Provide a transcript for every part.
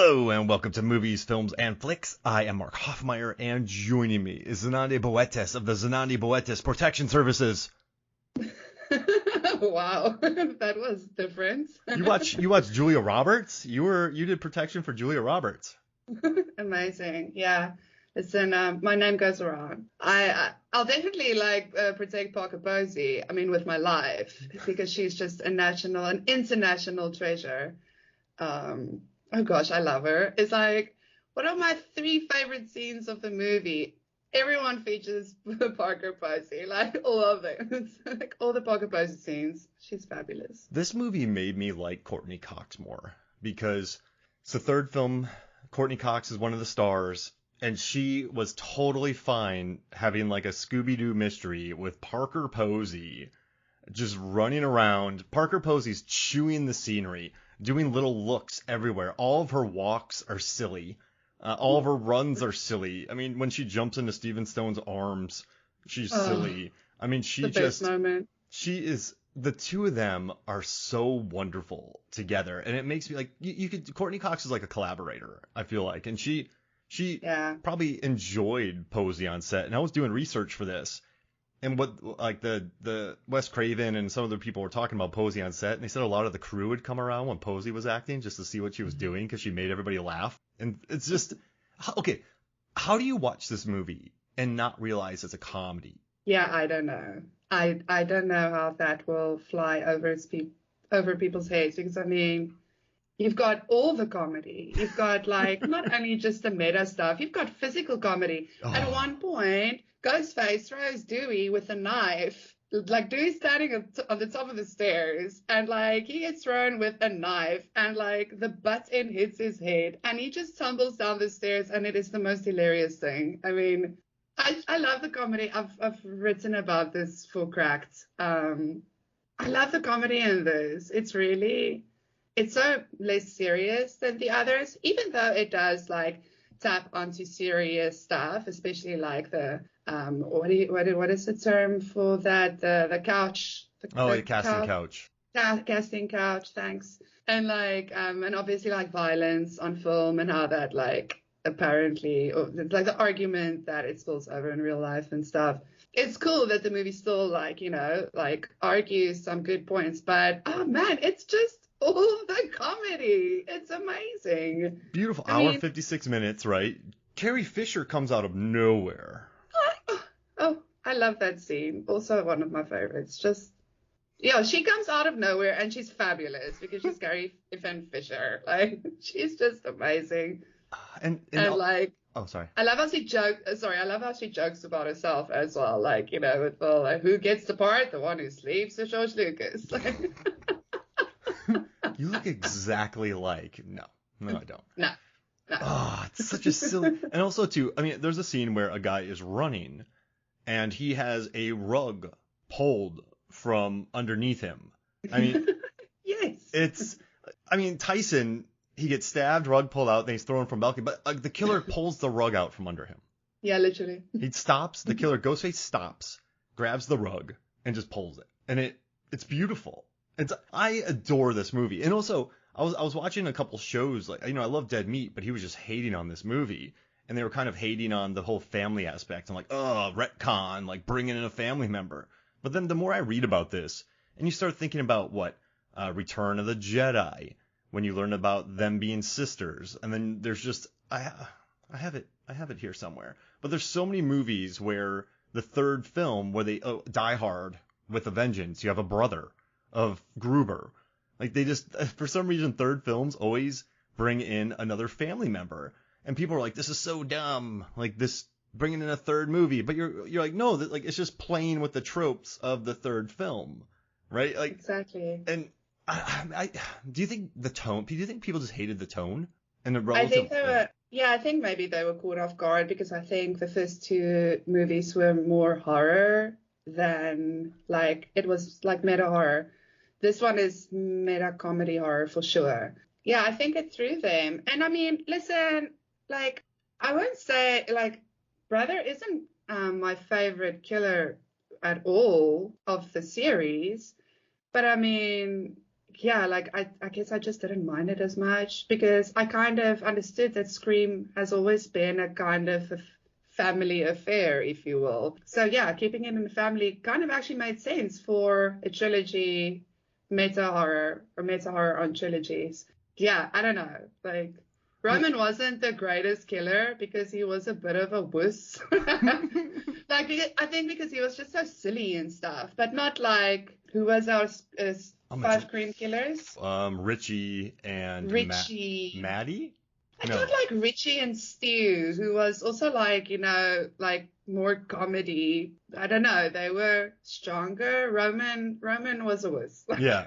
Hello and welcome to Movies, Films, and Flicks. I am Mark Hoffmeyer, and joining me is Zenande Boetes of the Zenande Boetes Protection Services. Wow, that was different. You watch Julia Roberts? You did protection for Julia Roberts. Amazing. Yeah. Listen, my name goes around. I'll definitely protect Parker Posey. I mean, with my life, because she's just an international treasure. Oh gosh, I love her. It's like one of my three favorite scenes of the movie. Everyone features Parker Posey, like all of them. It's like all the Parker Posey scenes. She's fabulous. This movie made me like Courtney Cox more because it's the third film. Courtney Cox is one of the stars, and she was totally fine having like a Scooby-Doo mystery with Parker Posey just running around. Parker Posey's chewing the scenery, doing little looks everywhere. All of her walks are silly. All of her runs are silly. I mean, when she jumps into Steven Stone's arms, she's silly. I mean, the two of them are so wonderful together. And it makes me like, Courtney Cox is like a collaborator, I feel like. And she probably enjoyed Posey on set. And I was doing research for this. And what, like, the Wes Craven and some other people were talking about Posey on set, and they said a lot of the crew would come around when Posey was acting just to see what she was doing because she made everybody laugh. And it's just, okay, how do you watch this movie and not realize it's a comedy? Yeah, I don't know. I don't know how that will fly over people's heads, because I mean, you've got all the comedy. You've got like not only just the meta stuff, you've got physical comedy. Oh. At one point, Ghostface throws Dewey with a knife. Like Dewey's standing on the top of the stairs, and like he gets thrown with a knife, and like the butt end hits his head, and he just tumbles down the stairs, and it is the most hilarious thing. I mean, I love the comedy. I've written about this for Cracked. I love the comedy in this. It's so less serious than the others, even though it does like tap onto serious stuff, especially like the what is the term for that? The couch. Casting couch. Casting couch, thanks. And like and obviously like violence on film and how that like apparently, or like the argument that it spills over in real life and stuff. It's cool that the movie still like, you know, like argues some good points, but oh man, it's just all the comedy. It's amazing. Beautiful. Hour 56 minutes, right? Carrie Fisher comes out of nowhere. Oh, I love that scene. Also one of my favorites. Just, yeah, she comes out of nowhere and she's fabulous because she's Carrie Fisher. Like, she's just amazing. And like, oh, sorry. I love how she jokes about herself as well. Like, you know, with all like, who gets the part? The one who sleeps, or George Lucas. You look exactly like. No, I don't. No. Oh, it's such a silly. And also, too, I mean, there's a scene where a guy is running and he has a rug pulled from underneath him. I mean, yes. Tyson, he gets stabbed, rug pulled out, then he's thrown from balcony, but the killer pulls the rug out from under him. Yeah, literally. He stops, the killer, Ghostface stops, grabs the rug, and just pulls it. And it's beautiful. I adore this movie. And also, I was watching a couple shows, like, you know, I love Dead Meat, but he was just hating on this movie. And they were kind of hating on the whole family aspect. I'm like, oh, retcon, like bringing in a family member. But then the more I read about this, and you start thinking about Return of the Jedi, when you learn about them being sisters, and then there's just, I have it here somewhere. But there's so many movies where the third film, where they Die Hard with a Vengeance, you have a brother of Gruber. Like, they just, for some reason, third films always bring in another family member. And people are like, this is so dumb. Like, this, bringing in a third movie. But you're like, no, like, it's just playing with the tropes of the third film. Right? Like, exactly. And do you think people just hated the tone? And the I think I think maybe they were caught off guard, because I think the first two movies were more horror than, like, it was like meta horror. This one is meta comedy horror for sure. Yeah, I think it threw them. And I mean, listen, like, I won't say, like, Brother isn't my favorite killer at all of the series. But I mean, yeah, like I guess I just didn't mind it as much because I kind of understood that Scream has always been a kind of a family affair, if you will. So yeah, keeping it in the family kind of actually made sense for a trilogy meta horror on trilogies. Yeah, I don't know. Like Roman wasn't the greatest killer because he was a bit of a wuss. I think because he was just so silly and stuff, but not like who was our I'm a five Scream killers? Richie and Richie. Maddie? I No. don't like Richie and Stu, who was also like, like more comedy. I don't know. They were stronger. Roman was a wuss. Yeah.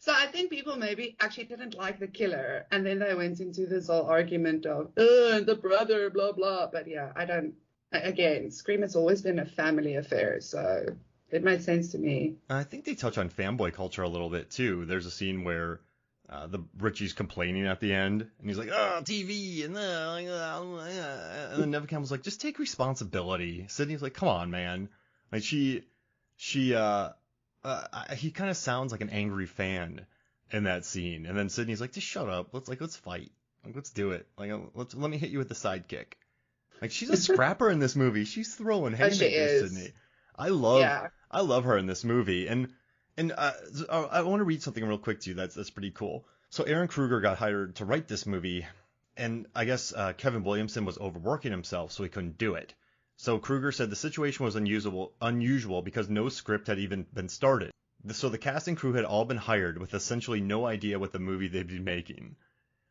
So I think people maybe actually didn't like the killer, and then they went into this whole argument of, oh, the brother, blah blah. But yeah, I don't. Again, Scream has always been a family affair, so it made sense to me. I think they touch on fanboy culture a little bit too. There's a scene where the Richie's complaining at the end, and he's like, "Oh, TV," and then Neve Campbell's like, "Just take responsibility." Sydney's like, "Come on, man." Like he kind of sounds like an angry fan in that scene, and then Sydney's like, "Just shut up. Let's fight. Like, let's do it. Like, let me hit you with the sidekick." Like, she's a scrapper in this movie. She's throwing Oh, she haymakers, is. Sydney. I love Yeah. I love her in this movie, and I want to read something real quick to you. That's pretty cool. So Aaron Kruger got hired to write this movie, and I guess Kevin Williamson was overworking himself, so he couldn't do it. So Kruger said the situation was unusual because no script had even been started. So the cast and crew had all been hired with essentially no idea what the movie they'd be making.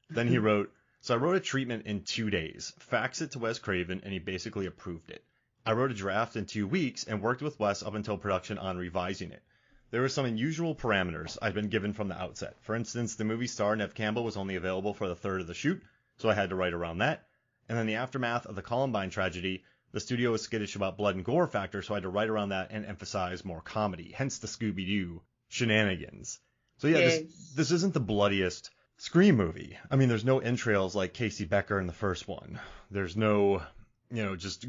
Then he wrote, "So I wrote a treatment in 2 days, faxed it to Wes Craven, and he basically approved it. I wrote a draft in 2 weeks and worked with Wes up until production on revising it. There were some unusual parameters I'd been given from the outset. For instance, the movie star Neve Campbell was only available for the third of the shoot, so I had to write around that. And then the aftermath of the Columbine tragedy, the studio was skittish about blood and gore factor, so I had to write around that and emphasize more comedy, hence the Scooby-Doo shenanigans." So yeah, Yes. this isn't the bloodiest Scream movie. I mean, there's no entrails like Casey Becker in the first one. There's no, just,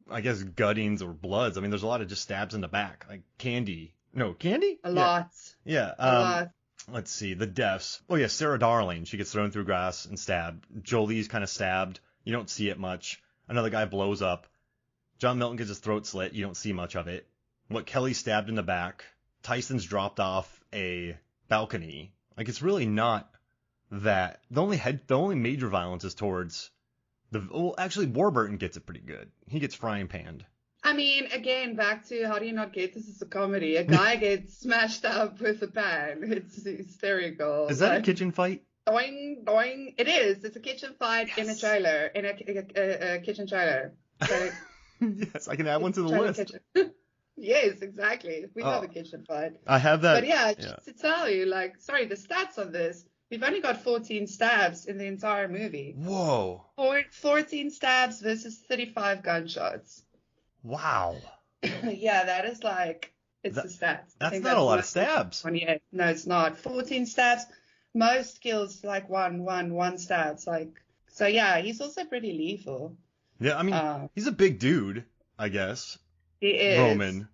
I guess, guttings or bloods. I mean, there's a lot of just stabs in the back, like Candy. No, Candy? A lot. Yeah. A lot. Let's see, the deaths. Oh yeah, Sarah Darling. She gets thrown through grass and stabbed. Jolie's kind of stabbed. You don't see it much. Another guy blows up. John Milton gets his throat slit. You don't see much of it. Kelly stabbed in the back. Tyson's dropped off a balcony. Like, it's really not that. The only major violence is towards actually Warburton gets it pretty good. He gets frying panned. I mean, again, back to how do you not get this as a comedy? A guy gets smashed up with a pan. It's hysterical. Is that a kitchen fight? Doing, doing. It is. It's a kitchen fight in a trailer, in a kitchen trailer. So, yes, I can add one to the trailer list. kitchen. Yes, exactly. We have a kitchen fight. I have that. But yeah, just to tell you, like, sorry, the stats on this. We've only got 14 stabs in the entire movie. Whoa. 14 stabs versus 35 gunshots. Wow. Yeah, that is like, it's the stats. That's not a lot of stabs. 28. No, it's not. 14 stabs. Most kills like one stabs. Like, so yeah, he's also pretty lethal. Yeah, I mean, he's a big dude, I guess. He is. Roman.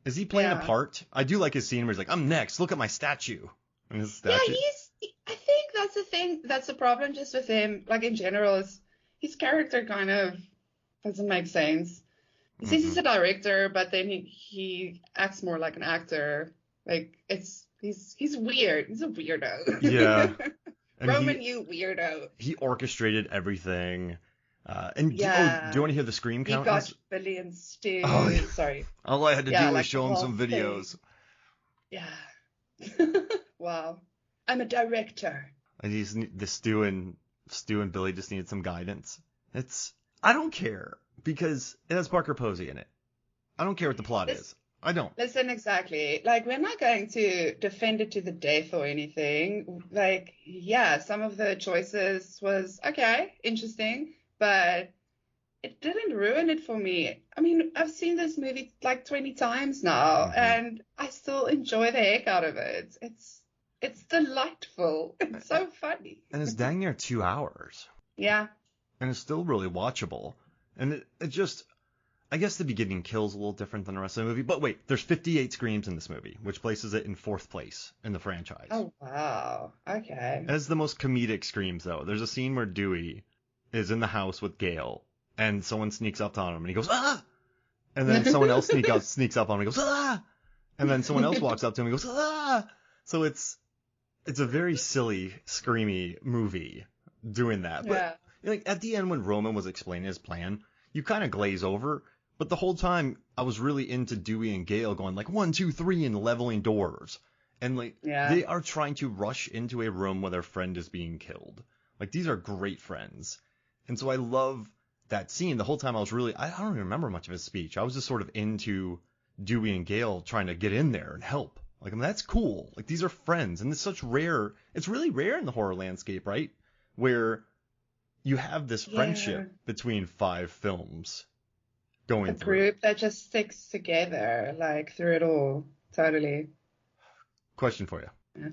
Is he playing a part? I do like his scene where he's like, "I'm next. Look at my statue." And his statue. Yeah, I think that's the thing. That's the problem just with him. Like in general, is his character kind of doesn't make sense. He says he's a director, but then he acts more like an actor. Like he's weird. He's a weirdo. Yeah. Roman, you weirdo. He orchestrated everything. Do you want to hear the scream count? He got billions too. Oh, yeah. Sorry. All I had to do was show him some videos. Yeah. Wow. I'm a director. The Stu and Billy just needed some guidance. I don't care because it has Parker Posey in it. I don't care what the plot is. I don't. Listen, exactly. Like, we're not going to defend it to the death or anything. Like, yeah, some of the choices was, okay, interesting, but it didn't ruin it for me. I mean, I've seen this movie like 20 times now, and I still enjoy the heck out of it. It's delightful. It's so funny. And it's dang near 2 hours. Yeah. And it's still really watchable. And it just, I guess the beginning kills a little different than the rest of the movie. But wait, there's 58 screams in this movie, which places it in 4th place in the franchise. Oh, wow. Okay. As the most comedic screams, though, there's a scene where Dewey is in the house with Gale, and someone sneaks up on him, and he goes, ah! And then someone else sneaks up on him, and he goes, ah! And then someone else walks up to him, and he goes, ah! So it's a very silly, screamy movie doing that. But like at the end when Roman was explaining his plan, you kind of glaze over. But the whole time I was really into Dewey and Gale going like 1, 2, 3 and leveling doors. And like they are trying to rush into a room where their friend is being killed. Like these are great friends. And so I love that scene. The whole time I don't even remember much of his speech. I was just sort of into Dewey and Gale trying to get in there and help. Like, I mean, that's cool. Like, these are friends, and it's really rare in the horror landscape, right? Where you have this friendship between 5 films going through. A group that just sticks together, like, through it all. Totally. Question for you. Yeah.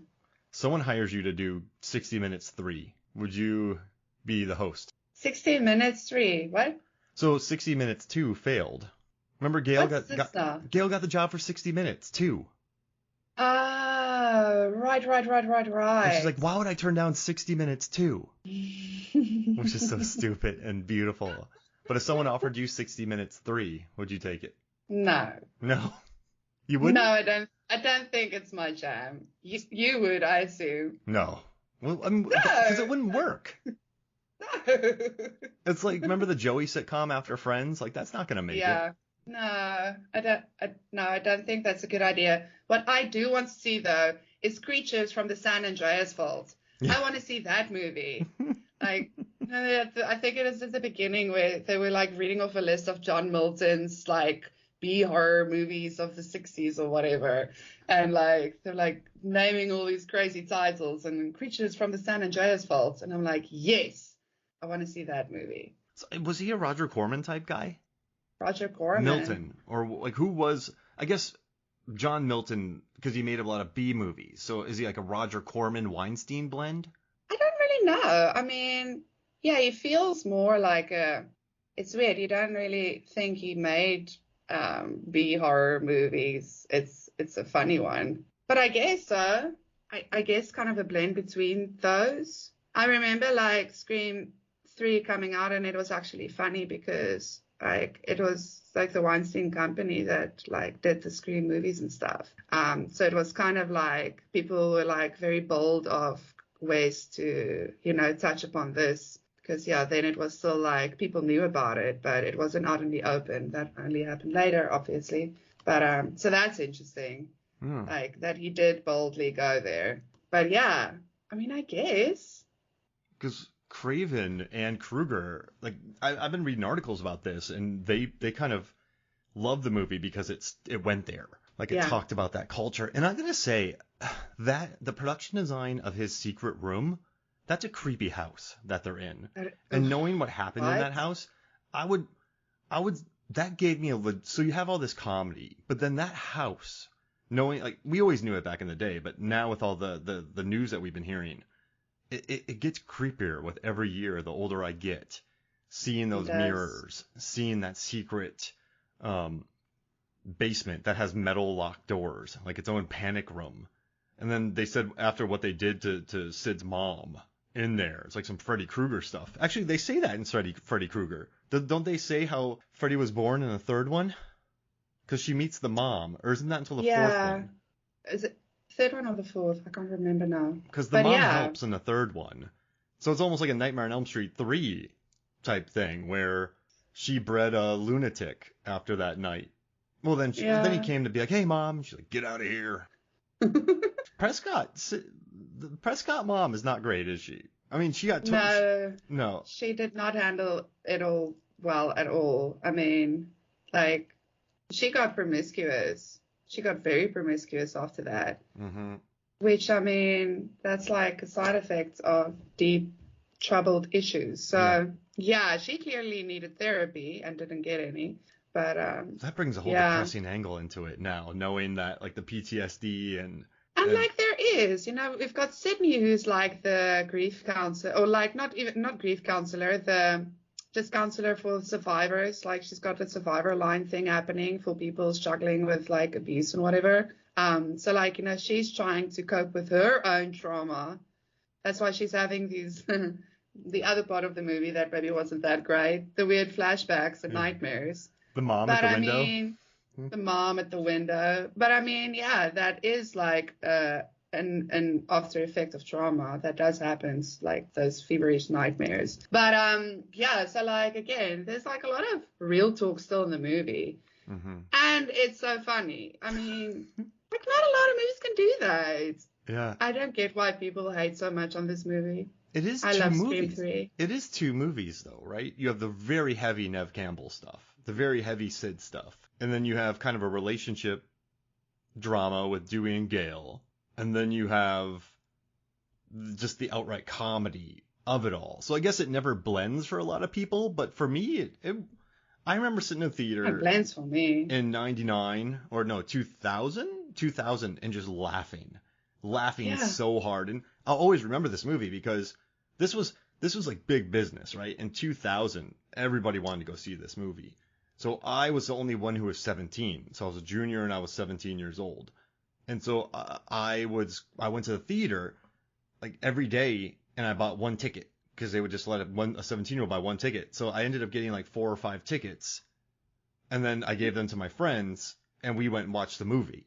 Someone hires you to do 60 Minutes 3. Would you be the host? 60 Minutes 3, what? So 60 Minutes 2 failed. Remember, Gale got the job for 60 Minutes 2. Oh, right. And she's like, why would I turn down 60 Minutes 2? Which is so stupid and beautiful. But if someone offered you 60 Minutes 3, would you take it? No. No? You wouldn't? No, I don't think it's my jam. You would, I assume. No. Well, because it wouldn't work. No. It's like, remember the Joey sitcom After Friends? Like, that's not going to make it. No, I don't think that's a good idea. What I do want to see, though, is Creatures from the San Andreas Fault. I want to see that movie. Like, I think it is at the beginning where they were, like, reading off a list of John Milton's, like, B-horror movies of the 60s or whatever. And, like, they're, like, naming all these crazy titles and Creatures from the San Andreas Fault. And I'm like, yes, I want to see that movie. So, was he a Roger Corman type guy? Roger Corman. Milton. Or, like, who was, I guess, John Milton, because he made a lot of B movies. So is he like a Roger Corman Weinstein blend? I don't really know. I mean, yeah, he feels more like it's weird. You don't really think he made B horror movies. It's a funny one. But I guess so. I guess kind of a blend between those. I remember like Scream 3 coming out, and it was actually funny because like it was like the Weinstein Company that like did the Scream movies and stuff. So it was kind of like people were like very bold of ways to, touch upon this, because then it was still like people knew about it, but it wasn't out in the open. That only happened later, obviously. But so that's interesting, like that he did boldly go there. But yeah, I mean, I guess because Craven and Krueger, like I've been reading articles about this, and they kind of love the movie because it went there. Like it talked about that culture. And I'm gonna say that the production design of his secret room, that's a creepy house that they're in. And knowing what happened in that house, I would that gave me so you have all this comedy, but then that house, knowing, like, we always knew it back in the day, but now with all the news that we've been hearing, it gets creepier with every year the older I get. Seeing those mirrors, seeing that secret basement that has metal locked doors, like its own panic room. And then they said after what they did to Sid's mom in there, it's like some Freddy Krueger stuff. Actually, they say that in Freddy Krueger. Don't they say how Freddy was born in the third one? Because she meets the mom, or isn't that until the fourth one? Is it third one or the fourth? I can't remember now. Because the mom helps in the third one. So it's almost like a Nightmare on Elm Street 3 type thing, where she bred a lunatic after that night. Well, then he came to be like, hey, Mom. She's like, get out of here. The Prescott mom is not great, is she? I mean, she got no. She did not handle it all well at all. I mean, like, she got promiscuous. She got very promiscuous after that. Mm-hmm. Which, I mean, that's like a side effect of deep troubled issues. So, she clearly needed therapy and didn't get any. But that brings a whole depressing angle into it now, knowing that, like, the PTSD and like there is, we've got Sydney, who's like the grief counselor, or like not grief counselor, the just counselor for survivors. Like she's got a survivor line thing happening for people struggling with like abuse and whatever. So like, she's trying to cope with her own trauma. That's why she's having these, the other part of the movie that maybe wasn't that great, the weird flashbacks and nightmares. The mom But at the I window. mean, the mom at the window. But I mean, yeah, that is like an after effect of trauma that does happen, like those feverish nightmares. But yeah, so like again, there's like a lot of real talk still in the movie, and it's so funny. I mean, like not a lot of movies can do that. Yeah. I don't get why people hate so much on this movie. It is I two love movies. Scream 3. It is two movies though, right? You have the very heavy Nev Campbell stuff, the very heavy Sid stuff, and then you have kind of a relationship drama with Dewey and Gale, and then you have just the outright comedy of it all. So I guess it never blends for a lot of people, but for me, I remember sitting in the theater. It blends for me. In 99, or no, 2000, and just laughing so hard. And I'll always remember this movie because this was like big business, right? In 2000, everybody wanted to go see this movie. So I was the only one who was 17. So I was a junior and I was 17 years old. And so I went to the theater like every day and I bought one ticket because they would just let a 17-year-old buy one ticket. So I ended up getting like 4 or 5 tickets, and then I gave them to my friends and we went and watched the movie.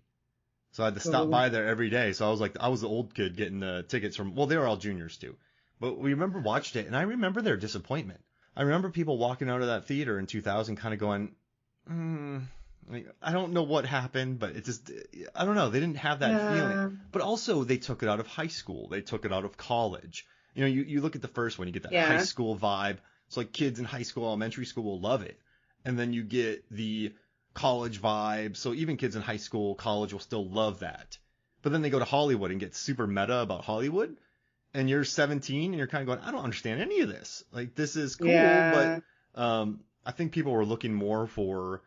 So I had to stop by there every day. So I was the old kid getting the tickets from, well, they were all juniors too. But we remember watched it, and I remember their disappointment. I remember people walking out of that theater in 2000 kind of going, like, I don't know what happened, but it just, I don't know. They didn't have that feeling. But also they took it out of high school. They took it out of college. You look at the first one, you get that high school vibe. It's like kids in high school, elementary school will love it. And then you get the college vibe. So even kids in high school, college will still love that. But then they go to Hollywood and get super meta about Hollywood. And you're 17 and you're kind of going, I don't understand any of this. Like, this is cool, but I think people were looking more for,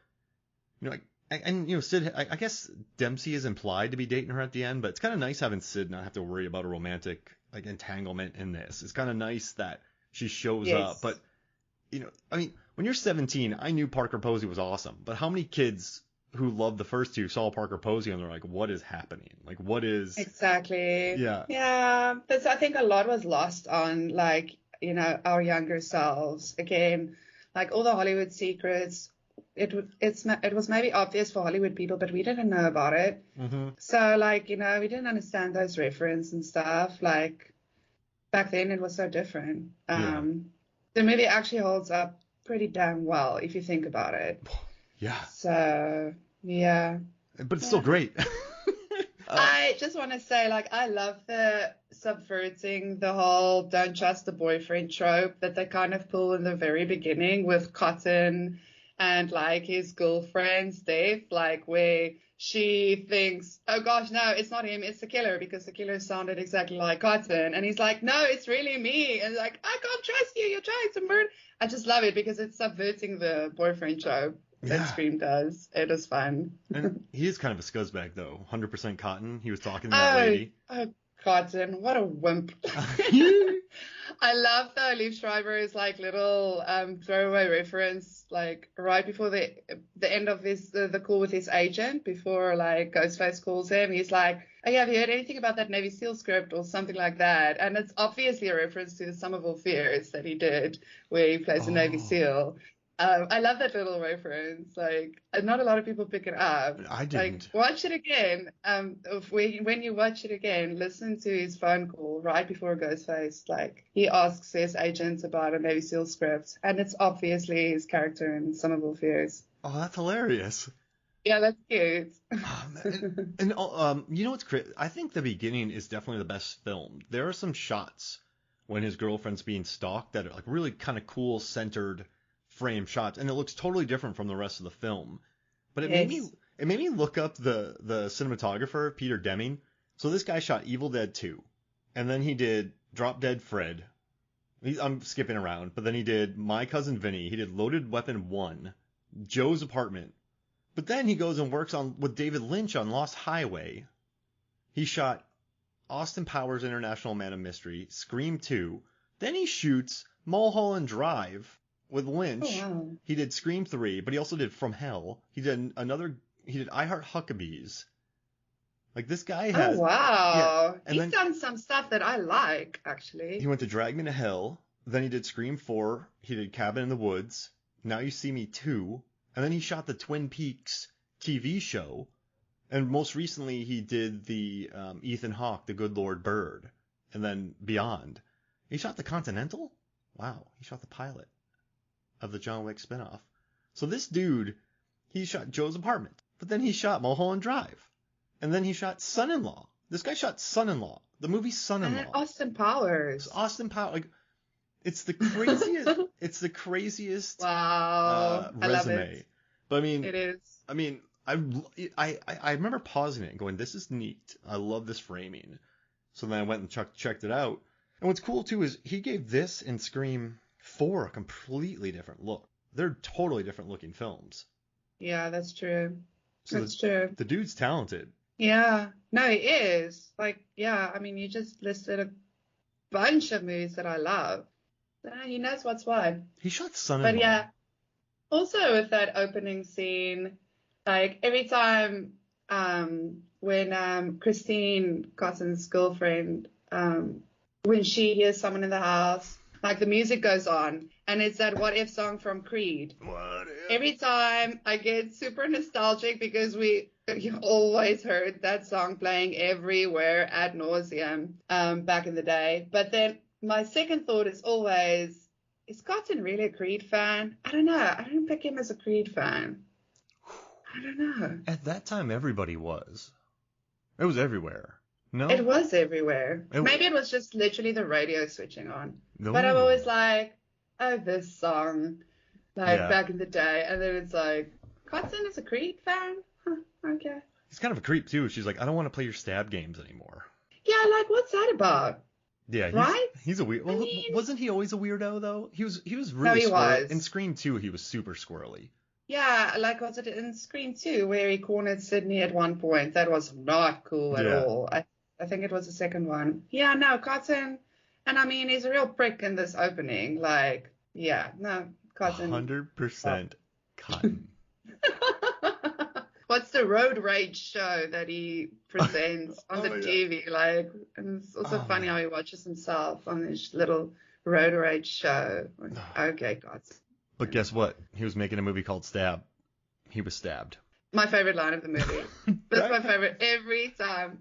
Sid, I guess Dempsey is implied to be dating her at the end, but it's kind of nice having Sid not have to worry about a romantic like entanglement in this. It's kind of nice that she shows up, but when you're 17, I knew Parker Posey was awesome, but how many kids who loved the first two saw Parker Posey and they're like, what is happening? Like, what is... Exactly. Yeah. Yeah. But I think a lot was lost on, like, our younger selves. Again, like all the Hollywood secrets, it was maybe obvious for Hollywood people, but we didn't know about it. So, like, we didn't understand those references and stuff. Like, back then it was so different. The movie actually holds up pretty damn well if you think about it. Yeah. So, yeah. But it's still great. I just want to say, like, I love the subverting the whole don't trust the boyfriend trope that they kind of pull in the very beginning with Cotton and, like, his girlfriend's death, like, where she thinks, oh, gosh, no, it's not him, it's the killer, because the killer sounded exactly like Cotton. And he's like, no, it's really me. And like, I can't trust you, you're trying to murder. I just love it because it's subverting the boyfriend trope. That Scream does. It is fun. And he is kind of a scuzzbag, though. 100% Cotton. He was talking to that lady. Oh, Cotton. What a wimp. I love though Liev Schreiber's like little throwaway reference, like right before the end of the call with his agent, before like Ghostface calls him. He's like, oh, yeah, have you heard anything about that Navy SEAL script or something like that? And it's obviously a reference to the Somerville Fears that he did, where he plays a Navy SEAL. I love that little reference. Like, not a lot of people pick it up. I didn't. Like, watch it again. When you watch it again, listen to his phone call right before Ghostface. Like, he asks his agent about a Navy SEAL script, and it's obviously his character in Somerville Fears. Oh, that's hilarious. Yeah, that's cute. And you know what's crazy? I think the beginning is definitely the best filmed. There are some shots when his girlfriend's being stalked that are like really kind of cool centered frame shots, and it looks totally different from the rest of the film. But it made me look up the cinematographer, Peter Deming. So this guy shot Evil Dead 2, and then he did Drop Dead Fred. I'm skipping around, but then he did My Cousin Vinny. He did Loaded Weapon 1, Joe's Apartment. But then he goes and works with David Lynch on Lost Highway. He shot Austin Powers International Man of Mystery, Scream 2. Then he shoots Mulholland Drive, with Lynch. Oh, wow. He did Scream 3, but he also did From Hell. He did I Heart Huckabees. Like, this guy Oh, has, yeah. wow. And He's then done some stuff that I like, he actually. went to Drag Me to Hell. Then he did Scream 4. He did Cabin in the Woods. Now You See Me 2. And then he shot the Twin Peaks TV show. And most recently, he did the Ethan Hawke, The Good Lord Bird. And then Beyond. He shot The Continental? Wow. He shot the pilot of the John Wick spinoff. So this dude, he shot Joe's Apartment. But then he shot Mulholland Drive. And then he shot Son-in-Law. This guy shot Son-in-Law. The movie And Son-in-Law. then Austin Powers. Austin Powers. Like, it's the craziest. It's the craziest Wow. I love resume. it. But I mean, It is. I remember pausing it and going, "This is neat. I love this framing." So then I went and checked it out. And what's cool too is he gave this and Scream 4 a completely different look. They're totally different looking films. Yeah, that's true. So That's true. the dude's talented. Yeah. No, he is. Like, yeah, I mean, you just listed a bunch of movies that I love. He knows what's what. He shot Son-in-Law. But yeah, also with that opening scene, like every time when Christine, Cotton's girlfriend, when she hears someone in the house, like the music goes on, and it's that What If song from Creed. What if? Every time I get super nostalgic because you always heard that song playing everywhere ad nauseum back in the day. But then my second thought is always, is Cotton really a Creed fan? I don't know. I don't pick him as a Creed fan. I don't know. At that time, everybody was. It was everywhere. No? It was everywhere. It- Maybe it was just literally the radio switching on. No. But I'm always like, oh, this song, like Yeah. back in the day. And then it's like, Cotton is a Creed fan? Huh, okay. He's kind of a creep too. She's like, I don't want to play your stab games anymore. Yeah, like, what's that about? Yeah, Right? He's a weird. I Well, mean- wasn't he always a weirdo though? He was really he squirrely. was. In Scream 2, he was super squirrely. Yeah, like was it in Scream 2 where he cornered Sydney at one point? That was not cool at Yeah. all. I think it was the second one. Yeah, no, Cotton, and I mean, he's a real prick in this opening. Like, yeah, no, Cotton. 100% Cotton. What's the road rage show that he presents on Oh the my God. TV? Like, and it's also Oh funny my- how he watches himself on this little road rage show. Like, okay, Cotton. But guess what? He was making a movie called Stab. He was stabbed. My favorite line of the movie. That's my favorite every time.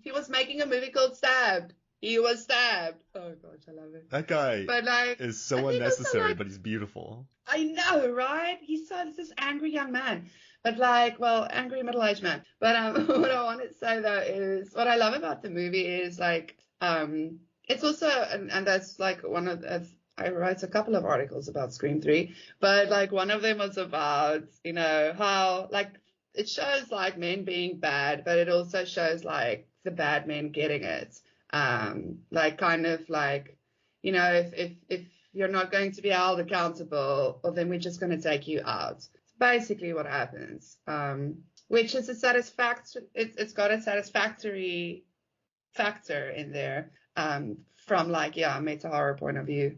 He was making a movie called Stabbed. He was stabbed. Oh gosh, I love it. That guy But like, is I so think also, unnecessary, like- but he's beautiful. I know, right? He's this angry young man. But like, well, angry middle-aged man. But what I want to say though is what I love about the movie is like, it's also, and that's like one of I wrote a couple of articles about Scream 3, but like one of them was about, how like it shows like men being bad, but it also shows like the bad men getting it. Like kind of like, if you're not going to be held accountable, well, then we're just going to take you out. It's basically what happens. Which is it's got a satisfactory factor in there, from like, a meta horror point of view.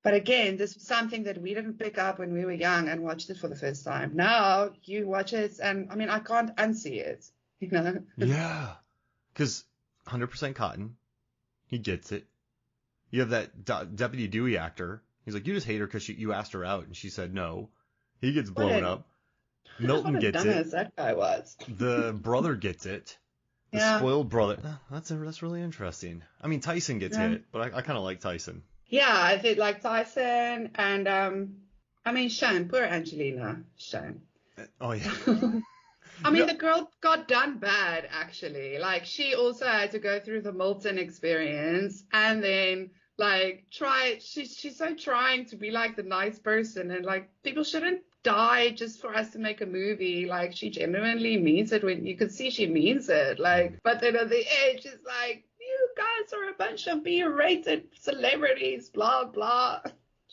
But again, this was something that we didn't pick up when we were young and watched it for the first time. Now you watch it, and I mean, I can't unsee it, Yeah. Because 100% Cotton. He gets it. You have that Deputy Dewey actor. He's like, you just hate her because you asked her out, and she said no. He gets blown up. Milton What a gets dumbass it. that guy was. The brother gets it. The Yeah. spoiled brother. That's really interesting. I mean, Tyson gets Yeah. hit, but I kind of like Tyson. Yeah, I think like Tyson and I mean Shane, poor Angelina, Shane. Oh yeah. I mean, Yeah. the girl got done bad, actually. Like, she also had to go through the Milton experience and then, like, she's so trying to be, like, the nice person. And, like, people shouldn't die just for us to make a movie. Like, she genuinely means it when you can see she means it. Like, but then at the end, she's like, you guys are a bunch of B-rated celebrities, blah, blah.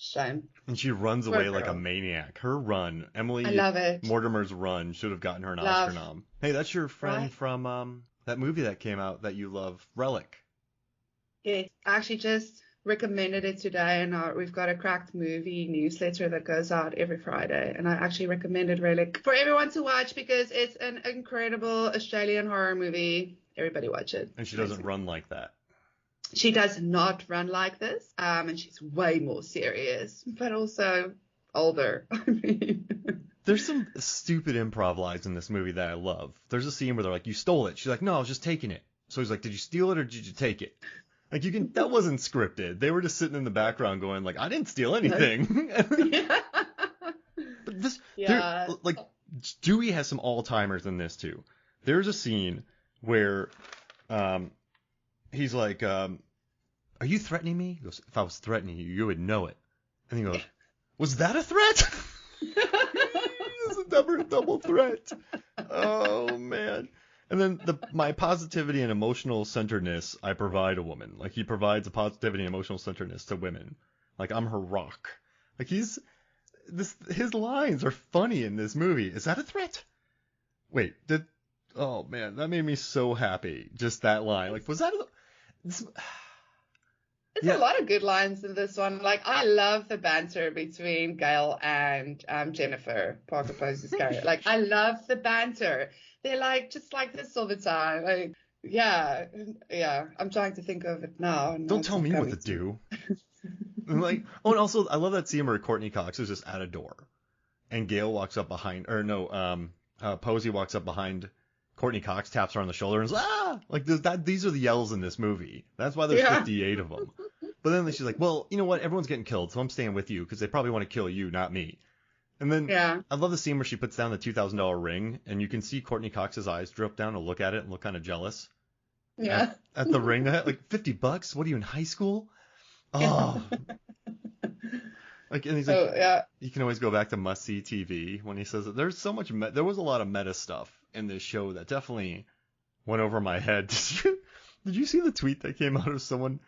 Shame. And she runs Poor away like a girl. maniac. Her run, Emily I love it. Mortimer's run, should have gotten her an Love. Oscar nom. Hey, that's your friend Right. from that movie that came out that you love, Relic. Yes, I actually just recommended it today, and we've got a Cracked Movie newsletter that goes out every Friday, and I actually recommend it really for everyone to watch because it's an incredible Australian horror movie. Everybody watch it. And she doesn't run like that. She does not run like this, and she's way more serious, but also older. I mean, there's some stupid improv lines in this movie that I love. There's a scene where they're like, "You stole it." She's like, "No, I was just taking it." So he's like, "Did you steal it or did you take it?" Like that wasn't scripted. They were just sitting in the background going like, "I didn't steal anything." Yeah. But this, Yeah. like, Dewey has some all-timers in this too. There's a scene where, he's like, "Are you threatening me?" He goes, "If I was threatening you, you would know it." And he goes, "Was that a threat?" It's a double threat. Oh man. And then my positivity and emotional centeredness, I provide a woman. Like he provides a positivity and emotional centeredness to women. Like I'm her rock. Like his lines are funny in this movie. Is that a threat? Wait, oh man, that made me so happy. Just that line. Like was that There's a lot of good lines in this one. Like I love the banter between Gail and Jennifer Parker Posey's character. Like I love the banter. They're like just like this all the time. Like yeah. I'm trying to think of it now. Don't tell me what to do. And like and also I love that scene where Courtney Cox is just at a door, and Gail walks up behind, or no, Posey walks up behind Courtney Cox, taps her on the shoulder, and is like these are the yells in this movie. That's why there's 58 of them. But then she's like, well, you know what? Everyone's getting killed, so I'm staying with you because they probably want to kill you, not me. And then I love the scene where she puts down the $2,000 ring, and you can see Courtney Cox's eyes drip down to look at it and look kind of jealous. Yeah. At the ring, like $50? What are you in high school? Oh. Like, and he's like, you can always go back to must see TV when he says it. There's so much. There was a lot of meta stuff in this show that definitely went over my head. Did you see the tweet that came out of someone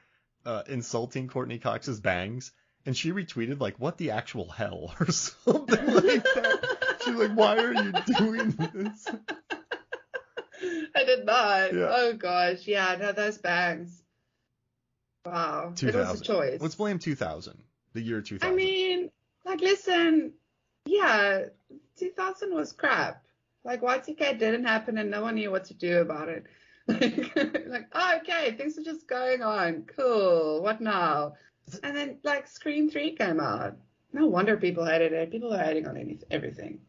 insulting Courtney Cox's bangs? And she retweeted like, "What the actual hell?" or something like that. She's like, "Why are you doing this?" I did not. Yeah. Oh gosh, yeah, no, those bangs. Wow, 2000. It was a choice. Let's blame 2000, the year 2000. I mean, like, listen, yeah, 2000 was crap. Like, Y2K didn't happen and no one knew what to do about it. Like, oh, okay, things are just going on. Cool. What now? And then, like, Scream 3 came out. No wonder people hated it. People are hating on everything.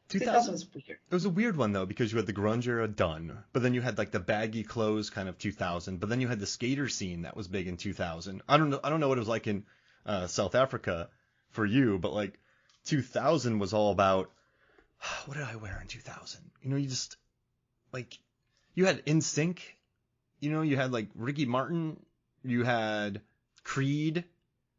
2000 was weird. It was a weird one, though, because you had the grunge era done, but then you had, like, the baggy clothes kind of 2000, but then you had the skater scene that was big in 2000. I don't know what it was like in South Africa for you, but, like, 2000 was all about, what did I wear in 2000? You know, you just, like, you had NSYNC, you know, you had, like, Ricky Martin, you had Creed,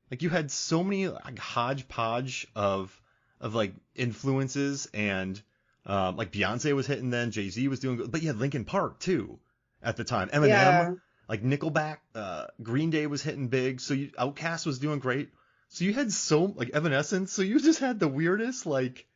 like, you had so many, like, hodgepodge of like influences, and like Beyonce was hitting then, Jay-Z was doing good, but you had Linkin Park too at the time, Eminem, like Nickelback, Green Day was hitting big, so Outkast was doing great, so you had so like Evanescence, so you just had the weirdest like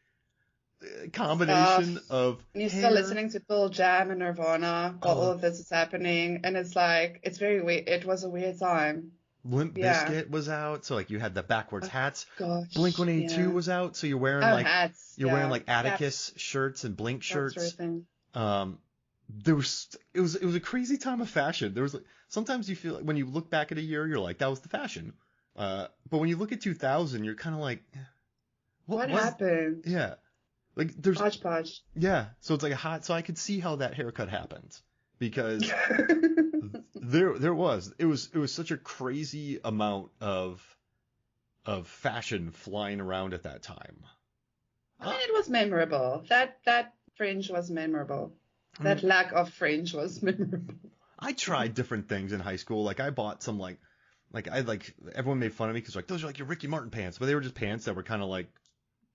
combination of you're still listening to Pearl Jam and Nirvana while all of this is happening, and it's like it's very weird. It was a weird time. Limp Bizkit was out, so like you had the backwards hats. Gosh, Blink-182 was out, so you're wearing hats. Wearing like Atticus shirts and Blink shirts. That sort of thing. It was a crazy time of fashion. There was like, sometimes you feel like when you look back at a year, you're like that was the fashion. But when you look at 2000, you're kind of like, what happened? Yeah, like there's hodgepodge. Yeah, so it's like so I could see how that haircut happened because. It was such a crazy amount of fashion flying around at that time. I mean, it was memorable. That fringe was memorable. That lack of fringe was memorable. I tried different things in high school. Like I bought some like everyone made fun of me because like those are like your Ricky Martin pants, but they were just pants that were kind of like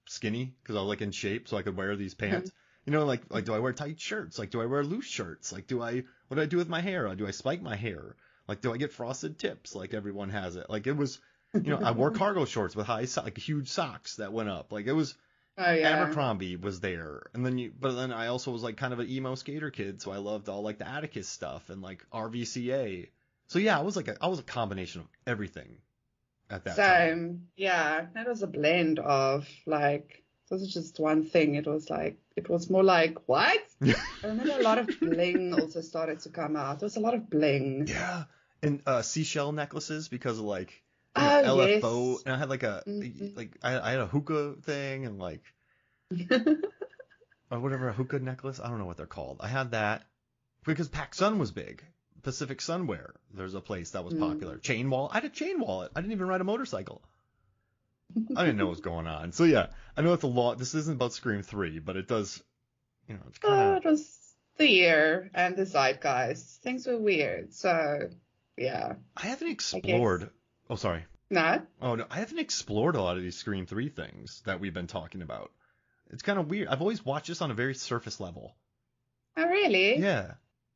skinny because I was like in shape, so I could wear these pants. You know, like do I wear tight shirts? Like do I wear loose shirts? Like what do I do with my hair? Do I spike my hair? Like do I get frosted tips? Like everyone has it. Like it was, you know, I wore cargo shorts with like huge socks that went up. Like it was. Oh, yeah. Abercrombie was there, and then I also was like kind of an emo skater kid, so I loved all like the Atticus stuff and like RVCA. So yeah, I was a combination of everything at that time. Same. Yeah, that was a blend of like, it wasn't just one thing. It was more like, what? I remember a lot of bling also started to come out. There was a lot of bling. Yeah, and seashell necklaces because of like Oh, LFO, yes. and I had like I had a hookah thing and like or whatever, a hookah necklace. I don't know what they're called. I had that because PacSun was big. Pacific Sunwear. There's a place that was popular. Chain wallet. I had a chain wallet. I didn't even ride a motorcycle. I didn't know what was going on. So yeah, I know it's a lot. This isn't about Scream 3, but it does, it's kind of. It was the year and the zeitgeist. Things were weird. So, yeah, I haven't I guess. explored. Oh, sorry. No? Oh no, I haven't explored a lot of these Scream 3 things that we've been talking about. It's kind of weird. I've always watched this on a very surface level. Oh, really? Yeah.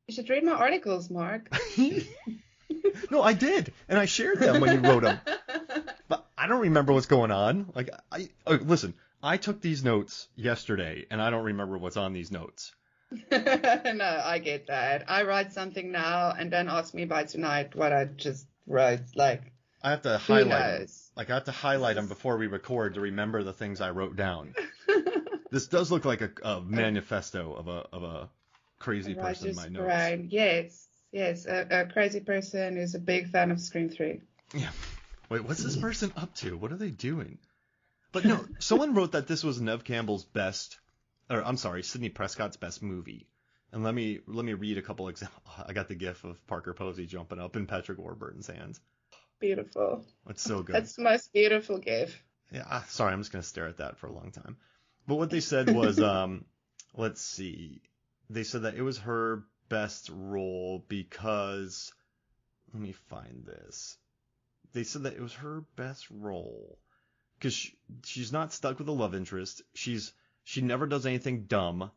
You should read my articles, Mark. No, I did, and I shared them when you wrote them. But I don't remember what's going on. Like, listen, I took these notes yesterday, and I don't remember what's on these notes. No, I get that. I write something now, and don't ask me by tonight what I just wrote. Like, I have to who highlight them. knows? Like, I have to highlight them before we record to remember the things I wrote down. This does look like a manifesto of a crazy person in my notes. Brain. Yes, a crazy person who's a big fan of Scream 3. Yeah. Wait, what's this person up to? What are they doing? But no, someone wrote that this was Neve Campbell's best, or I'm sorry, Sidney Prescott's best movie. And let me read a couple examples. I got the gif of Parker Posey jumping up in Patrick Warburton's hands. Beautiful. That's so good. That's the most beautiful gif. Yeah, sorry, I'm just gonna stare at that for a long time. But what they said was, let's see, they said that it was her best role because, let me find this. They said that it was her best role because she's not stuck with a love interest. She never does anything dumb.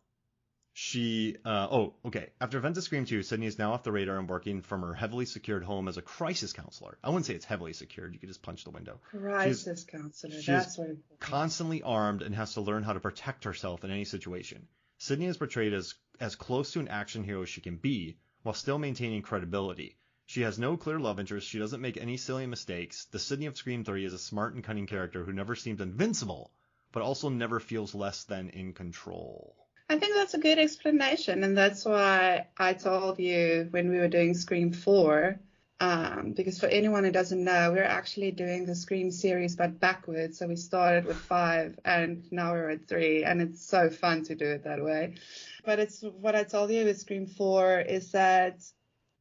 Okay. After events of Scream 2, Sydney is now off the radar and working from her heavily secured home as a crisis counselor. I wouldn't say it's heavily secured. You could just punch the window. Crisis counselor. That's what constantly armed and has to learn how to protect herself in any situation. Sydney is portrayed as close to an action hero as she can be, while still maintaining credibility. She has no clear love interest. She doesn't make any silly mistakes. The Sydney of Scream 3 is a smart and cunning character who never seems invincible, but also never feels less than in control. I think that's a good explanation, and that's why I told you when we were doing Scream 4, because for anyone who doesn't know, we're actually doing the Scream series but backwards. So we started with 5 and now we're at 3, and it's so fun to do it that way. But it's what I told you with Scream 4 is that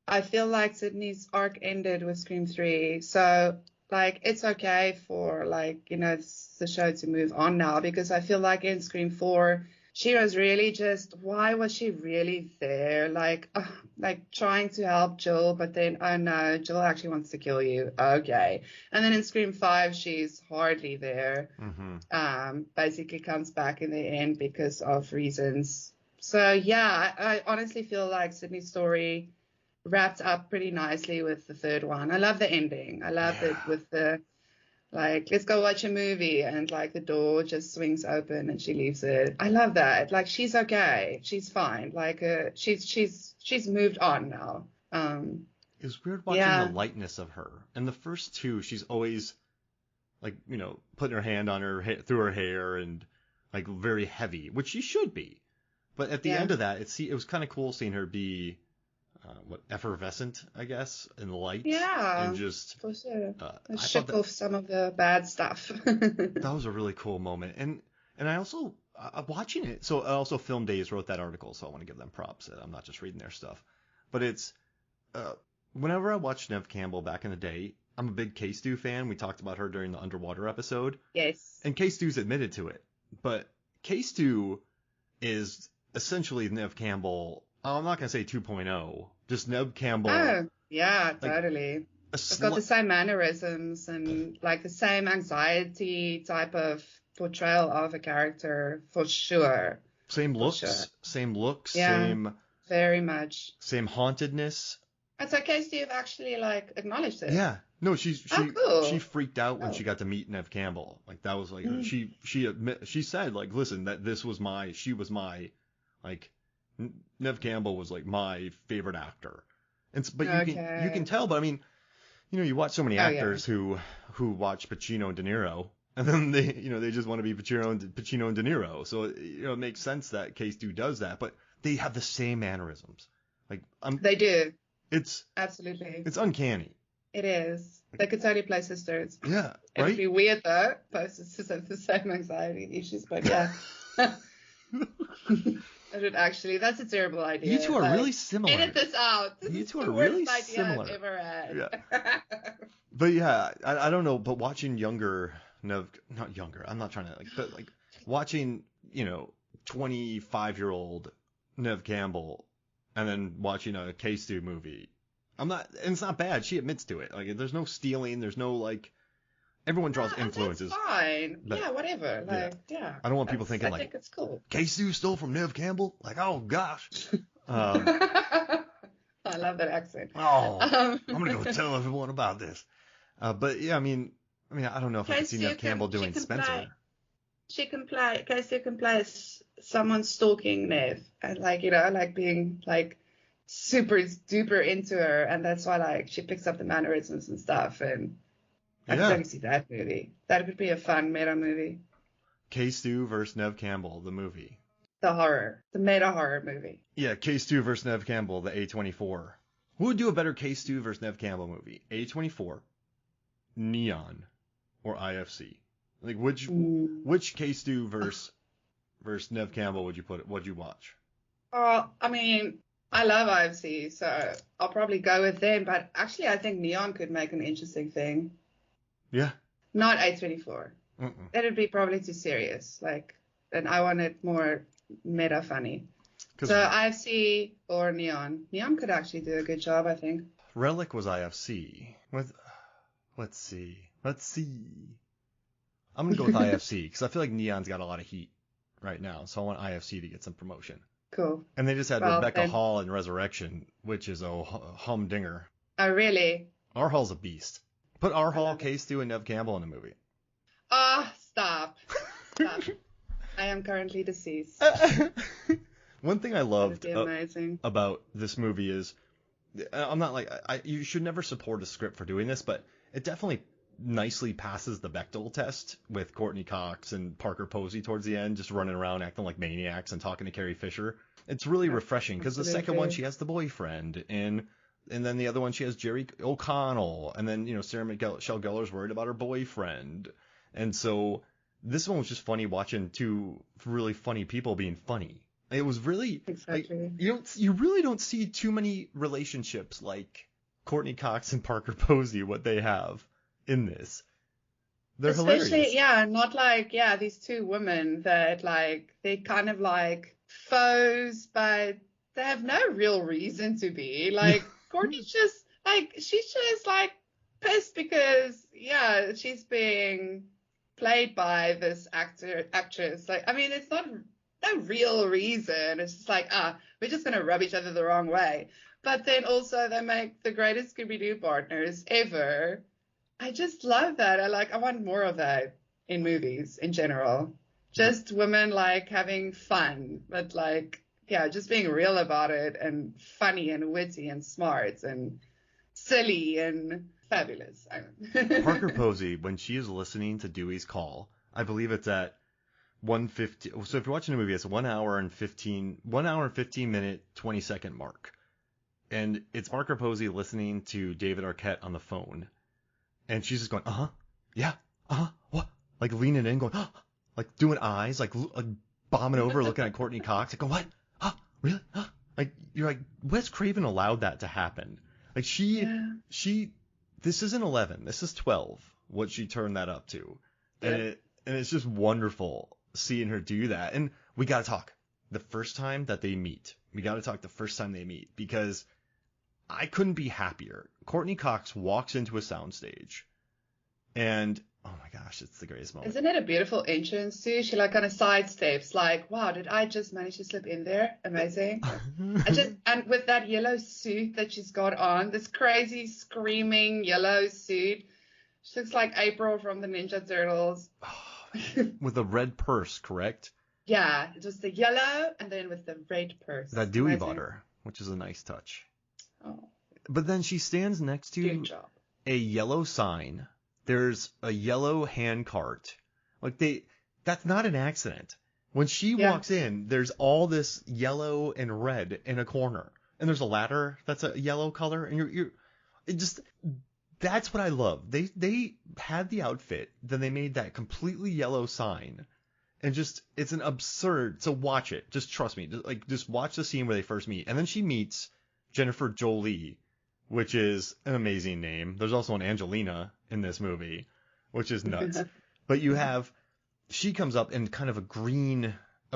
I feel like Sydney's arc ended with Scream 3. So, like, it's okay for, like, the show to move on now, because I feel like in Scream 4, she was really just, why was she really there? Like trying to help Jill, but then, oh no, Jill actually wants to kill you. Okay. And then in Scream 5, she's hardly there. Mm-hmm. Basically comes back in the end because of reasons. So, yeah, I honestly feel like Sydney's story wrapped up pretty nicely with the third one. I love the ending. I love it with the, like, let's go watch a movie, and like the door just swings open and she leaves it. I love that. Like, she's okay. She's fine. Like, she's moved on now. It was weird watching the lightness of her. In the first two, she's always like, putting her hand on through her hair and like very heavy, which she should be. But at the end of that, it was kind of cool seeing her be effervescent, I guess, and light. Yeah. And just for sure. Shake off some of the bad stuff. That was a really cool moment. And I also, watching it, so also Film Days wrote that article, so I want to give them props. I'm not just reading their stuff. But it's, whenever I watched Neve Campbell back in the day, I'm a big K-Stew fan. We talked about her during the Underwater episode. Yes. And K-Stew's admitted to it. But K-Stew is essentially Neve Campbell. I'm not going to say 2.0, just Neve Campbell. Oh, yeah, totally. It's got the same mannerisms and like the same anxiety type of portrayal of a character, for sure. Same looks, yeah, very much. Same hauntedness. It's okay, Steve actually like acknowledged it. Yeah. No, she cool. freaked out when she got to meet Neve Campbell. Like, that was like, she said, like, listen, that she was my, like, Neve Campbell was like my favorite actor. But you can tell, but I mean, You watch so many Oh yeah. actors who watch Pacino and De Niro, and then they just want to be Pacino and De Niro. So it makes sense that K-Stu does that, but they have the same mannerisms. Like They do. it's Absolutely. it's uncanny. It is. They could totally play sisters. Yeah, It would right? be weird though. Both sisters have the same anxiety issues, but yeah. I should actually. That's a terrible idea. You two are really similar. Edit this out. This You is two the are worst really idea similar. I've ever had. Yeah. But yeah, I don't know. But watching younger Nev, not younger. I'm not trying to but watching 25-year-old Nev Campbell, and then watching a K-Stu movie. And it's not bad. She admits to it. Like, there's no stealing. There's no everyone draws influences. That's fine. Yeah, whatever. Yeah. I don't want people thinking I think it's cool. K-Stu stole from Nev Campbell. Like, oh gosh. I love that accent. Oh, I'm gonna go tell everyone about this. But yeah, I mean, I don't know if I could see Nev Campbell doing Spencer. K-Stu can play someone stalking Nev and being super duper into her, and that's why she picks up the mannerisms and stuff, and I can totally see that movie. That would be a fun meta movie. K-Stu versus Nev Campbell, the movie. The meta horror movie. Yeah, K-Stu versus Nev Campbell, the A24. Who would do a better K-Stu versus Nev Campbell movie? A24, Neon, or IFC? Which K-Stu versus Nev Campbell would you watch? I mean, I love IFC, so I'll probably go with them. But actually, I think Neon could make an interesting thing. Yeah. Not A24. That would be probably too serious. And I want it more meta funny. So IFC or Neon. Neon could actually do a good job, I think. Relic was IFC. Let's see. I'm going to go with IFC because I feel like Neon's got a lot of heat right now. So I want IFC to get some promotion. Cool. And they just had Rebecca Hall in Resurrection, which is a humdinger. Oh, really? R. Hall's a beast. Put R. Hall, K-Stu, and Nev Campbell in a movie. Stop. I am currently deceased. One thing I loved about this movie is, I'm not you should never support a script for doing this, but it definitely nicely passes the Bechdel test with Courtney Cox and Parker Posey towards the end, just running around acting like maniacs and talking to Carrie Fisher. It's really refreshing because the second one she has the boyfriend, and then the other one she has Jerry O'Connell, and then Sarah Michelle Gellar's worried about her boyfriend, and so this one was just funny watching two really funny people being funny. It was really exactly. You really don't see too many relationships like Courtney Cox and Parker Posey, what they have in this. They're especially hilarious. Not these two women that they kind of foes, but they have no real reason to be. Courtney's just she's just pissed because she's being played by this actress. It's not no real reason. It's just we're just gonna rub each other the wrong way. But then also they make the greatest Scooby-Doo partners ever. I just love that. I want more of that in movies in general. Just women having fun, but just being real about it, and funny and witty and smart and silly and fabulous. Parker Posey, when she is listening to Dewey's Call, I believe it's at 1:50. So if you're watching a movie, it's 1 hour and 15 minute 20-second mark, and it's Parker Posey listening to David Arquette on the phone, and she's just going, yeah, what, leaning in, going, doing eyes, bombing over, looking at Courtney Cox, going, what, really, you're Wes Craven allowed that to happen. She, this isn't 11, this is 12, what she turned that up to, and it's just wonderful seeing her do that. And we got to talk the first time that they meet. Because I couldn't be happier. Courtney Cox walks into a soundstage, and oh my gosh, it's the greatest moment. Isn't it a beautiful entrance too? She kind of sidesteps, wow, did I just manage to slip in there? Amazing. And with that yellow suit that she's got on, this crazy screaming yellow suit, she looks like April from the Ninja Turtles. With a red purse, correct? Yeah, it was the yellow and then with the red purse. That Dewey bought her, which is a nice touch. Oh. But then she stands next to... Good job. a yellow sign. There's a yellow hand cart. Like that's not an accident. When she walks in, there's all this yellow and red in a corner. And there's a ladder that's a yellow color. And that's what I love. They had the outfit, then they made that completely yellow sign. And it's an absurd. So watch it. Just trust me. Just watch the scene where they first meet. And then she meets Jennifer Jolie, which is an amazing name. There's also an Angelina in this movie, which is nuts. But she comes up in kind of a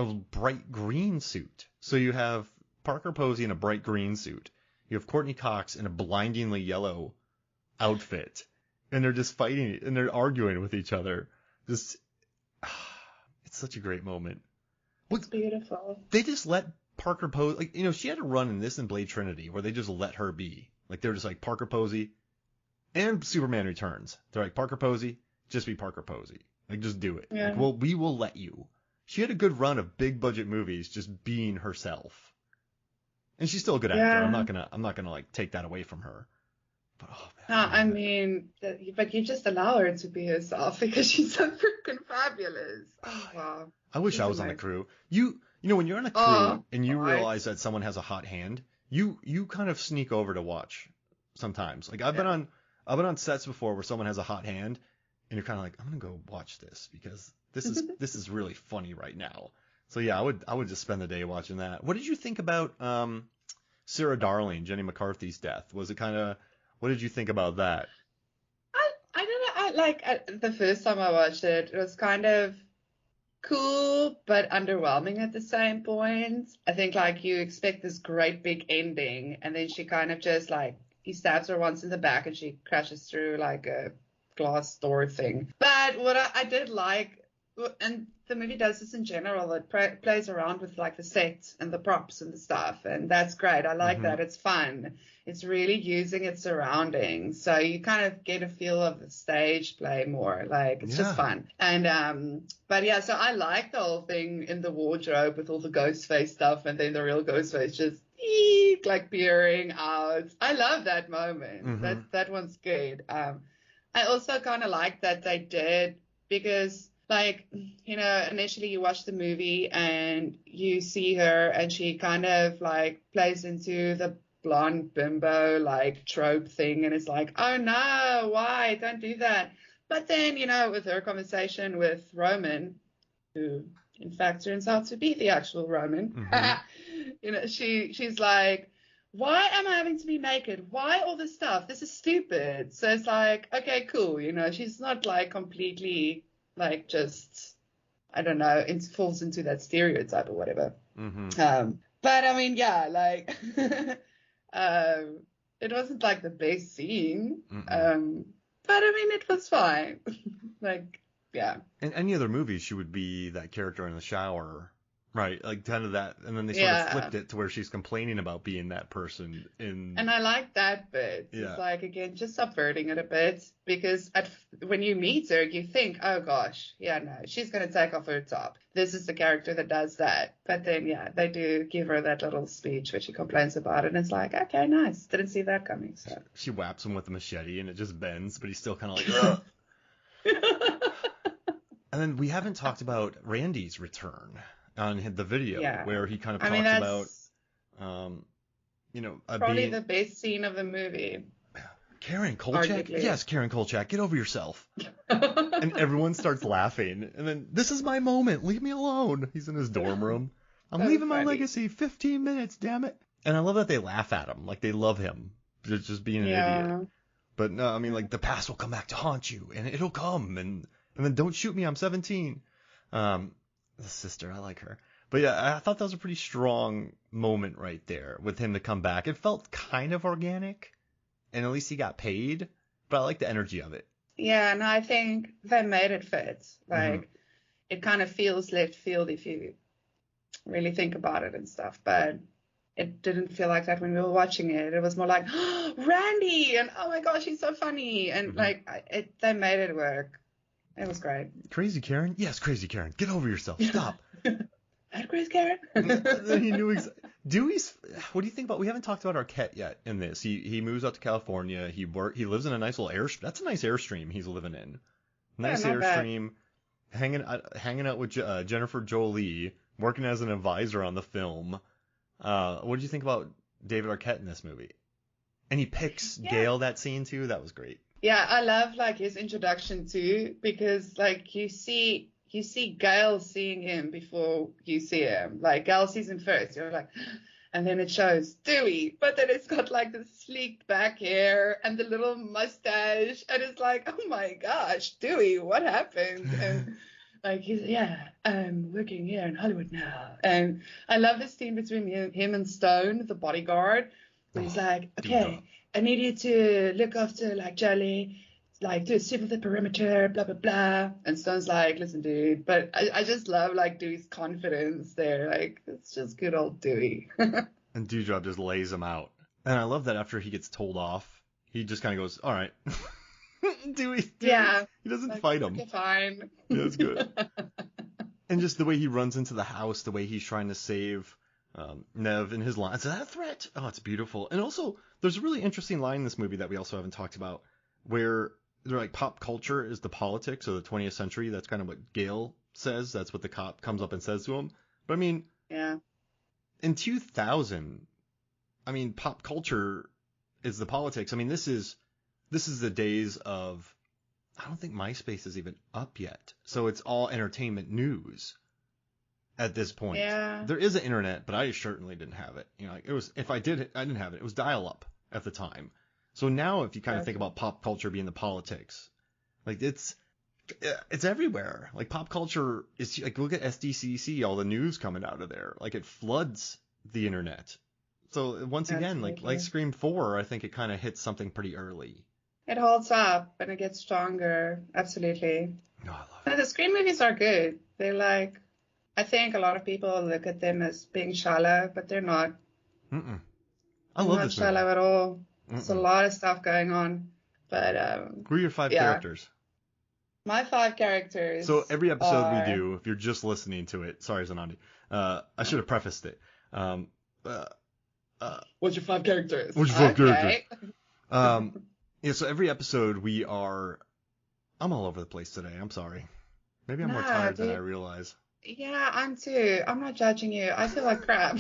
bright green suit. So you have Parker Posey in a bright green suit. You have Courtney Cox in a blindingly yellow outfit. And they're just fighting and they're arguing with each other. It's such a great moment. It's beautiful. They just let Parker Posey, she had a run in this and Blade Trinity where they just let her be. Like, they're just like, Parker Posey and Superman Returns. They're like, Parker Posey, just be Parker Posey. Like, just do it. Yeah. Like, well, we will let you. She had a good run of big budget movies just being herself. And she's still a good actor. I'm not gonna like take that away from her. But but you just allow her to be herself because she's so freaking fabulous. Oh wow. I wish I was on the crew. You know, when you're on a crew and you realize that someone has a hot hand, you kind of sneak over to watch sometimes. Like I've been on sets before where someone has a hot hand and you're kind of like, I'm gonna go watch this because this is really funny right now. So yeah, I would just spend the day watching that. What did you think about Sarah Darling, Jenny McCarthy's death? Was it kind of, what did you think about that? I don't know. The first time I watched it, it was kind of cool but underwhelming at the same point. I think like you expect this great big ending, and then she kind of just like he stabs her once in the back and she crashes through like a glass door thing. But what I did like, and the movie does this in general, it plays around with like the sets and the props and the stuff, and that's great. I like that. It's fun. It's really using its surroundings, so you kind of get a feel of the stage play more. Like it's just fun. And but yeah, so I like the whole thing in the wardrobe with all the ghost face stuff, and then the real ghost face just like peering out. I love that moment. That one's good. I also kind of like that they did, because like, initially you watch the movie and you see her and she kind of like plays into the blonde bimbo like trope thing, and it's like, oh no, why? Don't do that. But then, with her conversation with Roman, who in fact turns out to be the actual Roman, she's like, why am I having to be naked? Why all this stuff? This is stupid. So it's like, okay, cool. She's not like completely like just, I don't know, it falls into that stereotype or whatever. But I mean, yeah, like, it wasn't like the best scene. But I mean, it was fine. Like, yeah. In any other movie, she would be that character in the shower. Right, like kind of that, and then they sort of flipped it to where she's complaining about being that person in. And I like that bit. Yeah. It's like, again, just subverting it a bit, because when you meet her, you think, oh gosh, yeah, no, she's gonna take off her top. This is the character that does that. But then, yeah, they do give her that little speech where she complains about it, and it's like, okay, nice, didn't see that coming. So she whaps him with a machete, and it just bends, but he's still kind of like. And then we haven't talked about Randy's return on the video, where he kind of talks about, probably the best scene of the movie. Karen Kolchak? Yes, Karen Kolchak, get over yourself. And everyone starts laughing. And then, this is my moment. Leave me alone. He's in his dorm room. I'm leaving my legacy. 15 minutes, damn it. And I love that they laugh at him. Like, they love him. Just being an idiot. But no, I mean, like, the past will come back to haunt you. And it'll come. And then don't shoot me. I'm 17. The sister, I like her. But yeah, I thought that was a pretty strong moment right there with him to come back. It felt kind of organic, and at least he got paid, but I like the energy of it. Yeah, and I think they made it fit. Like, it kind of feels left field if you really think about it and stuff, but it didn't feel like that when we were watching it. It was more like, oh, Randy, and oh my gosh, he's so funny, and they made it work. It was great. Crazy Karen? Yes, Crazy Karen. Get over yourself. Stop. That Crazy Karen? Then he knew Dewey's. What do you think about? We haven't talked about Arquette yet in this. He moves out to California. He lives in a nice little air. That's a nice airstream he's living in. Yeah, Nice not bad. airstream. Hanging out with Jennifer Jolie, working as an advisor on the film. What did you think about David Arquette in this movie? And he picks Yeah. Gail that scene too. That was great. Yeah, I love like his introduction too, because like you see Gail seeing him before you see him. Like Gail sees him first. You're like, and then it shows Dewey, but then it's got like the sleeked back hair and the little mustache, and it's like, oh my gosh, Dewey, what happened? And like I'm working here in Hollywood now. And I love the scene between him and Stone, the bodyguard, where he's like, okay, I need you to look after like Jolie, like do a sweep of the perimeter, blah blah blah. And Stone's like, listen, dude, but I just love like Dewey's confidence there. Like it's just good old Dewey. And Dewdrop just lays him out. And I love that after he gets told off, he just kind of goes, all right. Dewey. Yeah. He doesn't Like, fight him. okay, fine. Yeah, it's good. And just the way he runs into the house, the way he's trying to save Nev in his line. Is that a threat? Oh, it's beautiful. And also, there's a really interesting line in this movie that we also haven't talked about, where they're like, pop culture is the politics of the 20th century. That's kind of what Gale says. That's what the cop comes up and says to him. But I mean, Yeah. in 2000, I mean, pop culture is the politics. I mean, this is the days of, I don't think MySpace is even up yet. So it's all entertainment news at this point. Yeah. There is an internet, but I certainly didn't have it. You know, it was, if I did, I didn't have it. It was dial up at the time. So now if you kind of think about pop culture being the politics, like it's everywhere. Like pop culture is like, look at SDCC, all the news coming out of there. Like it floods the internet. So once again, like Absolutely. Scream 4, I think it kind of hits something pretty early. It holds up and it gets stronger. Absolutely. No, I love No, it. the Scream movies are good. They're like, I think a lot of people look at them as being shallow, but they're not. Mm-mm. I They're love not this movie. shallow at all. There's a Mm-mm. lot of stuff going on. But Who are your 5 yeah. characters? My 5 characters. So every episode are... we do, if you're just listening to it, sorry Zanandi, I should have prefaced it. What's your 5 characters? What's your 5 Okay. characters? Yeah, so every episode we are, I'm all over the place today. I'm sorry. Maybe I'm more Nah, tired than dude. I realize. Yeah, I'm too. I'm not judging you. I feel like crap.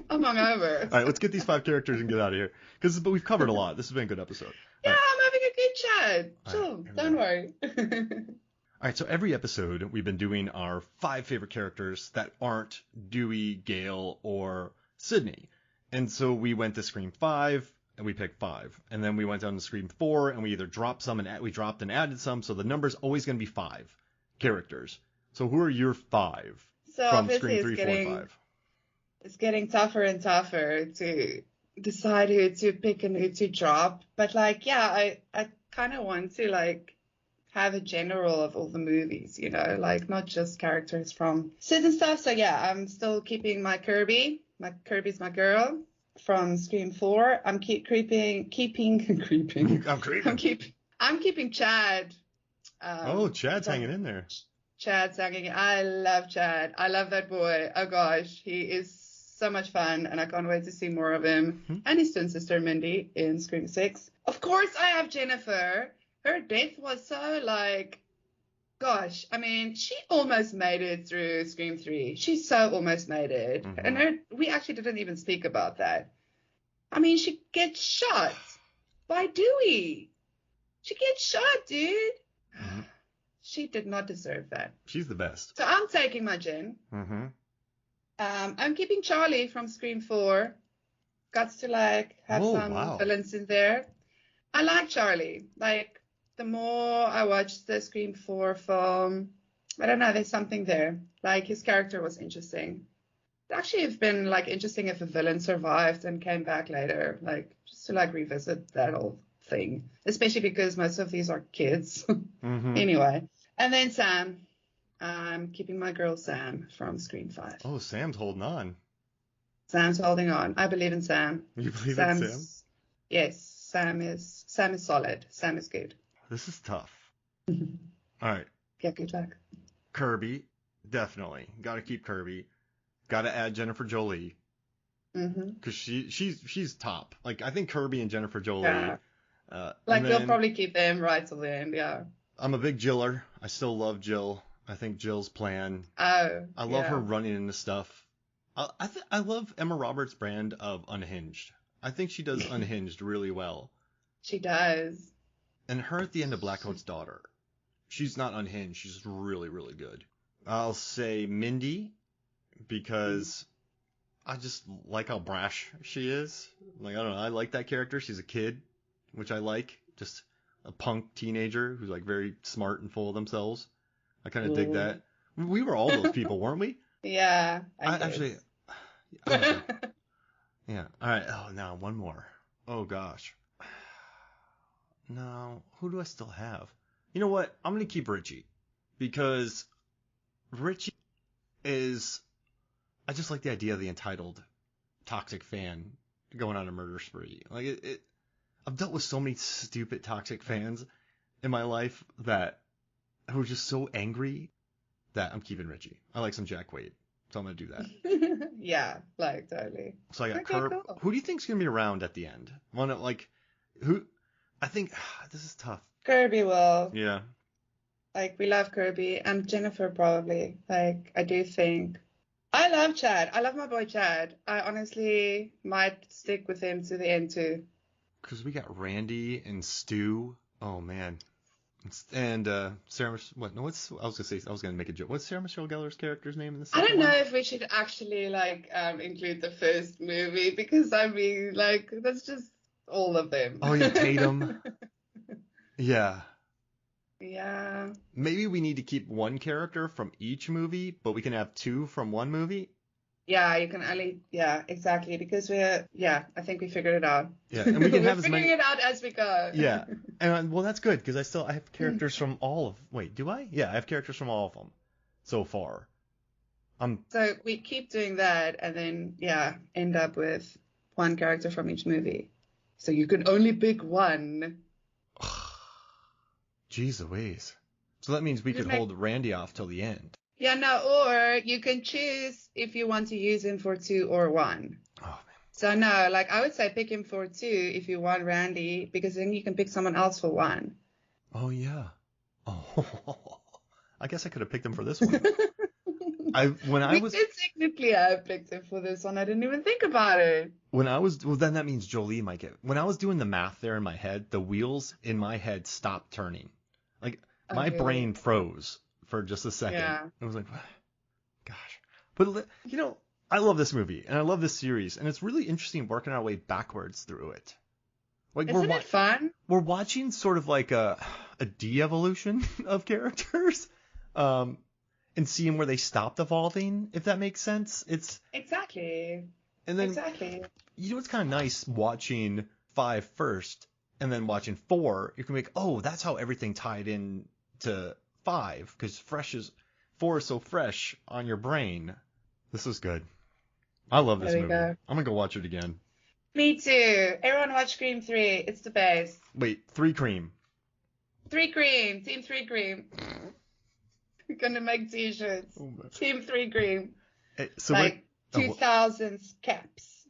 I'm hungover. All right, let's get these 5 characters and get out of here. But we've covered a lot. This has been a good episode. Yeah, All right. I'm having a good chat. All Chill. right, here we Don't go. worry. All right, so every episode we've been doing our 5 favorite characters that aren't Dewey, Gale, or Sydney. And so we went to Scream 5 and we picked 5. And then we went down to Scream 4 and we either dropped some and we dropped and added some. So the number's always going to be 5 characters. So who are your 5 So from obviously Scream 3, 4, 5? it's getting tougher and tougher to decide who to pick and who to drop. But like, yeah, I kind of want to like have a general of all the movies, you know, like not just characters from certain stuff. So yeah, I'm still keeping my Kirby. My Kirby's my girl from Scream 4. I'm keeping. I'm creeping. I'm keeping Chad. Oh, Chad's from- hanging in there. Chad's hanging. I love Chad. I love that boy. Oh gosh, he is so much fun, and I can't wait to see more of him. Hmm. And his twin sister Mindy in Scream 6. Of course, I have Jennifer. Her death was so like, gosh. I mean, she almost made it through Scream 3. She so almost made it, Mhm. and we actually didn't even speak about that. I mean, she gets shot by Dewey. She gets shot, dude. Mhm. She did not deserve that. She's the best. So I'm taking my Jen. Mm-hmm. I'm keeping Charlie from Scream 4. Got to like have Oh, some wow. villains in there. I like Charlie. Like the more I watch the Scream 4 film, I don't know, there's something there. Like his character was interesting. It actually have been like interesting if a villain survived and came back later, like just to like revisit that whole thing. Especially because most of these are kids. Mm-hmm. Anyway. And then Sam. I'm keeping my girl Sam from Scream 5. Oh, Sam's holding on. Sam's holding on. I believe in Sam. You believe in Sam? Yes, Sam is solid. Sam is good. This is tough. All right. Yeah, good luck. Kirby, definitely. Got to keep Kirby. Got to add Jennifer Jolie. Mm-hmm. because she's top. Like I think Kirby and Jennifer Jolie. Yeah. And You'll then probably keep them right till the end. Yeah. I'm a big Jiller. I still love Jill. I think Jill's plan. Oh. I love her running into stuff. I love Emma Roberts' brand of unhinged. I think she does unhinged really well. She does. And her at the end of Black Coat's daughter, she's not unhinged. She's really, really good. I'll say Mindy because I just like how brash she is. Like, I don't know. I like that character. She's a kid, which I like. Just a punk teenager who's like very smart and full of themselves. I kind of dig that. We were all those people, weren't we? Yeah. Actually, yeah. All right. Oh, now one more. Oh, gosh. No. Who do I still have? You know what? I'm going to keep Richie because Richie is. I just like the idea of the entitled, toxic fan going on a murder spree. Like I've dealt with so many stupid toxic fans in my life that who are just so angry that I'm keeping Richie. I like some Jack Wade, so I'm gonna do that. Yeah, like totally. So I got Okay, Curb. cool. Who do you think's gonna be around at the end? Who? I think this is tough. Kirby will. Yeah. Like, we love Kirby and Jennifer probably. Like, I do think. I love Chad. I love my boy Chad. I honestly might stick with him to the end too. Because we got Randy and Stu. Oh man. And Sarah. What? No. What's? I was gonna make a joke. What's Sarah Michelle Gellar's character's name in the second I don't know one? if we should actually like include the first movie because I mean like that's just all of them. Oh yeah, Tatum. Yeah. Yeah. Maybe we need to keep one character from each movie, but we can have two from one movie. Yeah, you can only, yeah, exactly, because I think we figured it out. Yeah, and we can We're have as many. figuring it out as we go. Yeah, and well, that's good because I have characters from all of. Wait, do I? Yeah, I have characters from all of them so far. So we keep doing that, and then end up with one character from each movie. So you can only pick one. Jeez Louise. So that means we could hold Randy off till the end. Yeah, no, or you can choose if you want to use him for 2 or 1. Oh man. So no, like I would say pick him for 2 if you want Randy, because then you can pick someone else for 1. Oh yeah. Oh, I guess I could have picked him for this one. We did technically have picked him for this one. I didn't even think about it. Then that means Jolie might get. When I was doing the math there in my head, the wheels in my head stopped turning. Like my brain froze for just a second. Yeah. I was like, gosh. But I love this movie and I love this series, and it's really interesting working our way backwards through it. Like Isn't it fun? We're watching sort of like a de-evolution of characters. And seeing where they stopped evolving, if that makes sense. It's exactly. And then exactly. It's kind of nice watching 5 first and then watching 4. You can make, oh, that's how everything tied in to 5 because 4 is so fresh on your brain. This is good. I love this movie. I'm gonna go watch it again. Me too. Everyone watch Scream 3. It's the best. Wait, 3 Cream. 3 Cream. Team 3 Cream. We're gonna make t-shirts. Oh, Team 3 Cream. Hey, so like 2000s caps.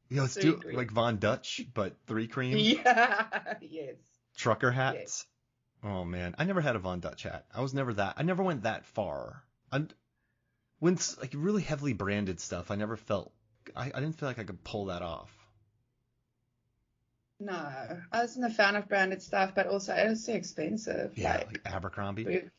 Let's do it like Von Dutch, but 3 Cream. Yeah. Yes. Trucker hats. Yes. Oh man, I never had a Von Dutch hat. I never went that far. When it's like really heavily branded stuff, I didn't feel like I could pull that off. No, I wasn't a fan of branded stuff, but also it was too expensive. Yeah, like Abercrombie.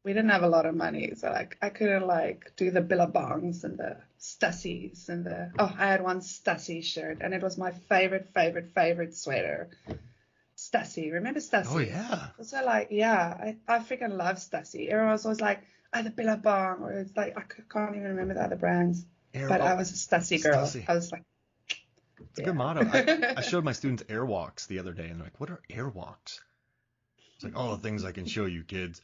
We didn't have a lot of money, so like I couldn't like do the Billabongs and the Stussies and I had one Stussie shirt and it was my favorite sweater. Stussie, remember Stussie? Oh yeah. So like I freaking love Stussie. Everyone was always like, the Billabong, or it's like I can't even remember the other brands. But I was a Stussie girl. Stussie. I was like, it's a good motto. I showed my students Airwalks the other day and they're like, what are Airwalks? It's like all the things I can show you kids.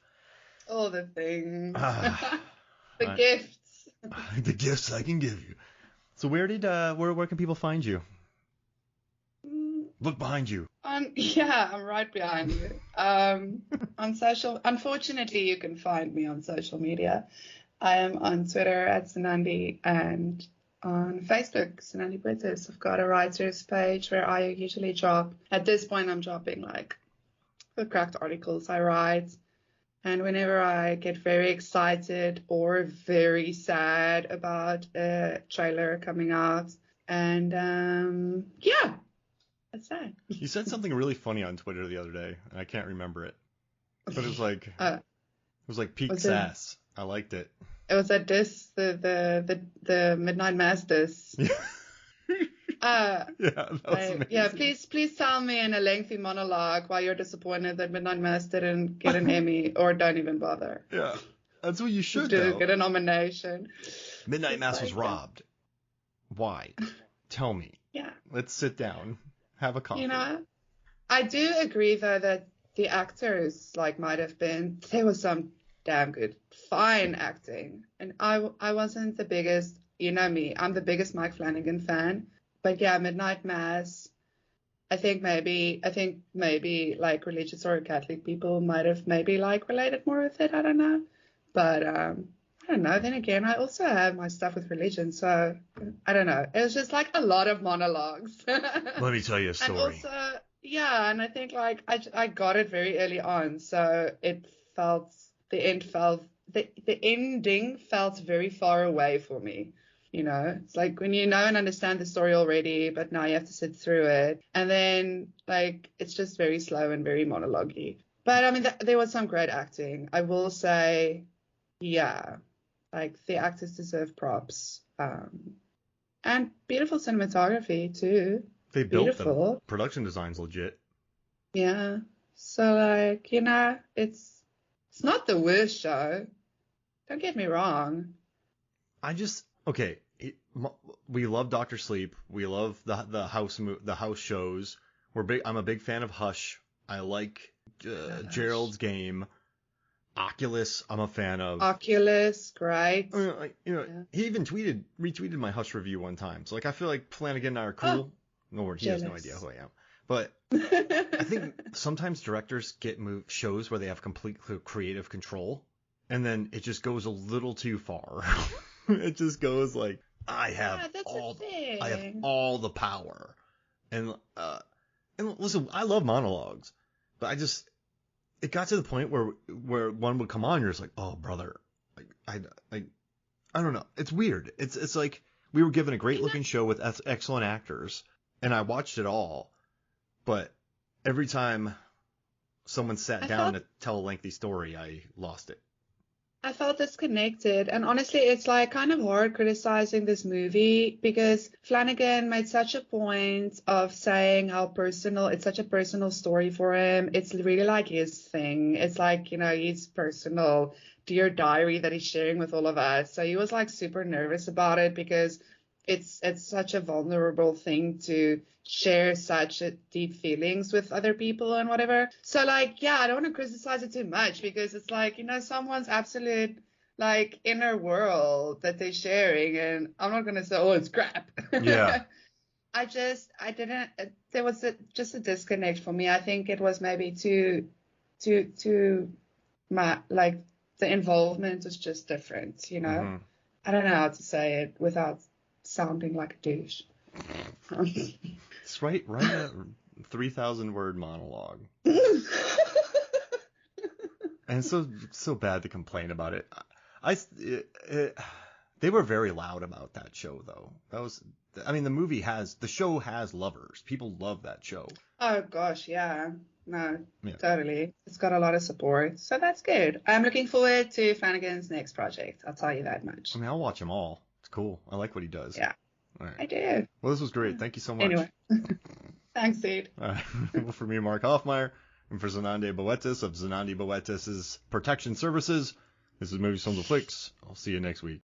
All the things. The gifts. The gifts I can give you. So where can people find you? Look behind you. I'm right behind you. On social, unfortunately, you can find me on social media. I am on Twitter @Sanandi and on Facebook, Sanani British. I've got a writer's page where I usually drop. At this point, I'm dropping like the cracked articles I write. And whenever I get very excited or very sad about a trailer coming out, and yeah, that's that. You said something really funny on Twitter the other day, and I can't remember it. But it was like peak was sass. I liked it. It was a diss, the Midnight Mass diss. Yeah, that was amazing. Yeah, please tell me in a lengthy monologue why you're disappointed that Midnight Mass didn't get an Emmy, or don't even bother. Yeah, that's what you should Didn't get a nomination. Midnight Mass was robbed. Why? Tell me. Yeah. Let's sit down, have a coffee. You know, I do agree though that the actors might have been. There was some damn good, fine acting, and I wasn't the biggest. You know me, I'm the biggest Mike Flanagan fan. But yeah, Midnight Mass, I think maybe like religious or Catholic people might have maybe related more with it. I don't know. But I don't know. Then again, I also have my stuff with religion. So I don't know. It was just a lot of monologues. Let me tell you a story. And also, yeah, and I think I got it very early on. So the ending felt very far away for me. You know, it's like when you know and understand the story already, but now you have to sit through it. And then, it's just very slow and very monologue-y. But, I mean, there was some great acting. I will say, yeah, the actors deserve props. And beautiful cinematography, too. They built beautiful. Them. Production design's legit. Yeah. So, you know, it's not the worst show. Don't get me wrong. Okay, we love Dr. Sleep. We love the house shows. I'm a big fan of Hush. I like Gerald's Game. Oculus, I'm a fan of. Oculus, great. I mean, He even retweeted my Hush review one time. So I feel like Flanagan and I are cool. No, he has no idea who I am. But I think sometimes directors get shows where they have complete creative control, and then it just goes a little too far. It just goes I have all the power, and listen, I love monologues, but it got to the point where one would come on, you're just like, oh brother, I don't know, it's weird. It's like we were given a great looking show with excellent actors, and I watched it all, but every time someone sat down to tell a lengthy story, I lost it. I felt disconnected, and honestly, it's kind of hard criticizing this movie because Flanagan made such a point of saying how it's such a personal story for him. It's really his thing. It's his personal dear diary that he's sharing with all of us. So he was super nervous about it because it's such a vulnerable thing to share such deep feelings with other people and whatever. So yeah, I don't want to criticize it too much because it's someone's absolute inner world that they're sharing, and I'm not going to say, oh, it's crap. Yeah. There was just a disconnect for me. I think it was maybe too the involvement was just different, you know? Mm-hmm. I don't know how to say it without sounding like a douche. It's write a 3,000 word monologue. And it's so bad to complain about it. They were very loud about that show, though. The show has lovers. People love that show. Oh gosh, yeah. No, yeah. Totally. It's got a lot of support, so that's good. I'm looking forward to Flanagan's next project. I'll tell you that much. I mean, I'll watch them all. It's cool. I like what he does. Yeah. All right. I do. Well, this was great. Thank you so much. Anyway. Thanks, Sid. Well, for me, Mark Hoffmeyer, and for Zenande Boetis of Zenande Boetis' Protection Services, this is Movies from the Flicks. I'll see you next week.